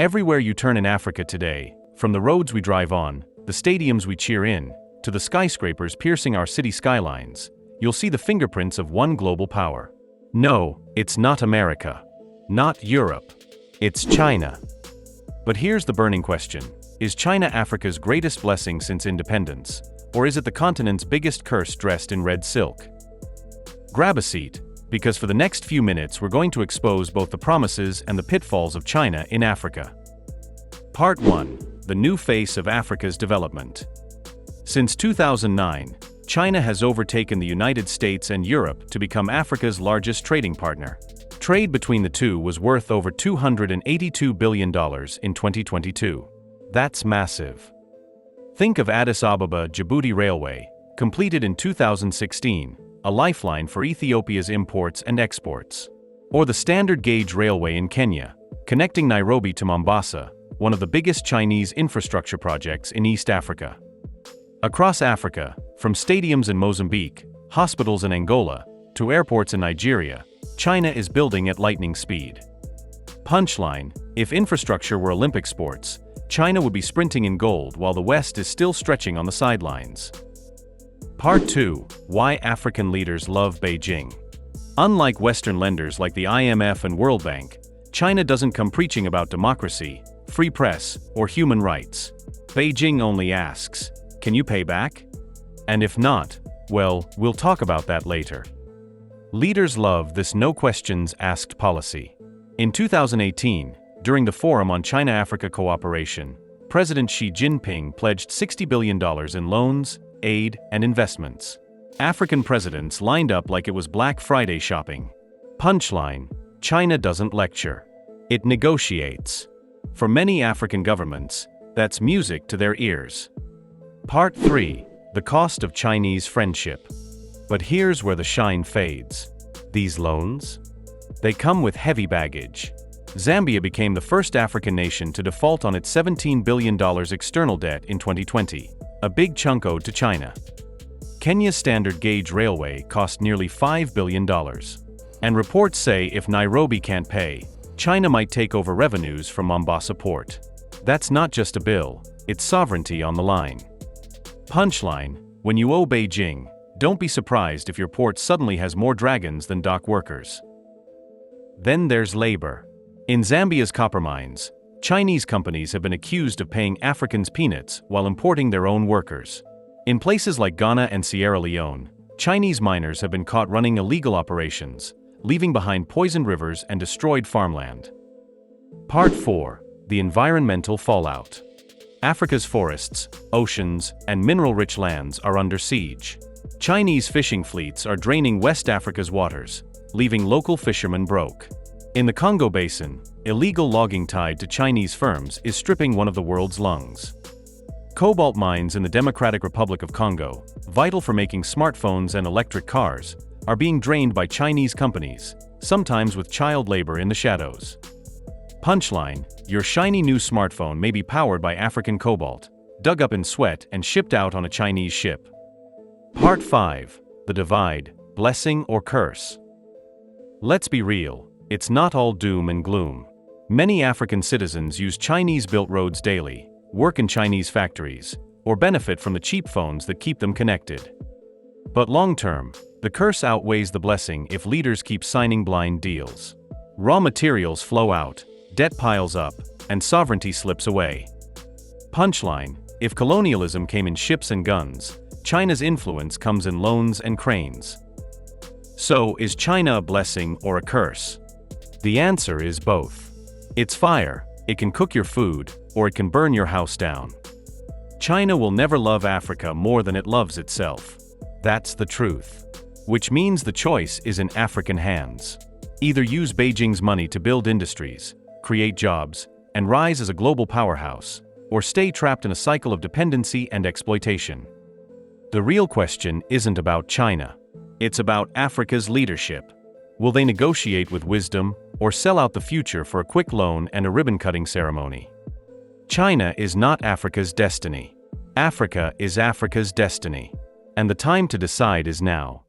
Everywhere you turn in Africa today, from the roads we drive on, the stadiums we cheer in, to the skyscrapers piercing our city skylines, you'll see the fingerprints of one global power. No, it's not America. Not Europe. It's China. But here's the burning question. Is China Africa's greatest blessing since independence, or is it the continent's biggest curse dressed in red silk? Grab a seat, because for the next few minutes we're going to expose both the promises and the pitfalls of China in Africa. Part 1. The new face of Africa's development. Since 2009, China has overtaken the United States and Europe to become Africa's largest trading partner. Trade between the two was worth over $282 billion in 2022. That's massive. Think of Addis Ababa-Djibouti Railway, completed in 2016, a lifeline for Ethiopia's imports and exports. Or the Standard Gauge Railway in Kenya, connecting Nairobi to Mombasa, one of the biggest Chinese infrastructure projects in East Africa. Across Africa, from stadiums in Mozambique, hospitals in Angola, to airports in Nigeria, China is building at lightning speed. Punchline: if infrastructure were Olympic sports, China would be sprinting in gold while the West is still stretching on the sidelines. Part 2. Why African leaders love Beijing. Unlike Western lenders like the IMF and World Bank, China doesn't come preaching about democracy, free press, or human rights. Beijing only asks, can you pay back? And if not, well, we'll talk about that later. Leaders love this no-questions-asked policy. In 2018, during the Forum on China-Africa Cooperation, President Xi Jinping pledged $60 billion in loans, aid, and investments. African presidents lined up like it was Black Friday shopping. Punchline: China doesn't lecture. It negotiates. For many African governments, that's music to their ears. Part 3. The cost of Chinese friendship. But here's where the shine fades. These loans? They come with heavy baggage. Zambia became the first African nation to default on its $17 billion external debt in 2020, a big chunk owed to China. Kenya's Standard Gauge Railway cost nearly $5 billion. And reports say if Nairobi can't pay, China might take over revenues from Mombasa port. That's not just a bill, it's sovereignty on the line. Punchline: when you owe Beijing, don't be surprised if your port suddenly has more dragons than dock workers. Then there's labor. In Zambia's copper mines, Chinese companies have been accused of paying Africans peanuts while importing their own workers. In places like Ghana and Sierra Leone, Chinese miners have been caught running illegal operations, leaving behind poisoned rivers and destroyed farmland. Part 4. The environmental fallout. Africa's forests, oceans, and mineral-rich lands are under siege. Chinese fishing fleets are draining West Africa's waters, leaving local fishermen broke. In the Congo Basin, illegal logging tied to Chinese firms is stripping one of the world's lungs. Cobalt mines in the Democratic Republic of Congo, vital for making smartphones and electric cars, are being drained by Chinese companies, sometimes with child labor in the shadows. Punchline: your shiny new smartphone may be powered by African cobalt, dug up in sweat and shipped out on a Chinese ship. Part 5. The divide, blessing or curse. Let's be real, it's not all doom and gloom. Many African citizens use Chinese-built roads daily, work in Chinese factories, or benefit from the cheap phones that keep them connected. But long-term, the curse outweighs the blessing if leaders keep signing blind deals. Raw materials flow out, debt piles up, and sovereignty slips away. Punchline: if colonialism came in ships and guns, China's influence comes in loans and cranes. So, is China a blessing or a curse? The answer is both. It's fire, it can cook your food, or it can burn your house down. China will never love Africa more than it loves itself. That's the truth. Which means the choice is in African hands. Either use Beijing's money to build industries, create jobs, and rise as a global powerhouse, or stay trapped in a cycle of dependency and exploitation. The real question isn't about China. It's about Africa's leadership. Will they negotiate with wisdom, or sell out the future for a quick loan and a ribbon-cutting ceremony? China is not Africa's destiny. Africa is Africa's destiny. And the time to decide is now.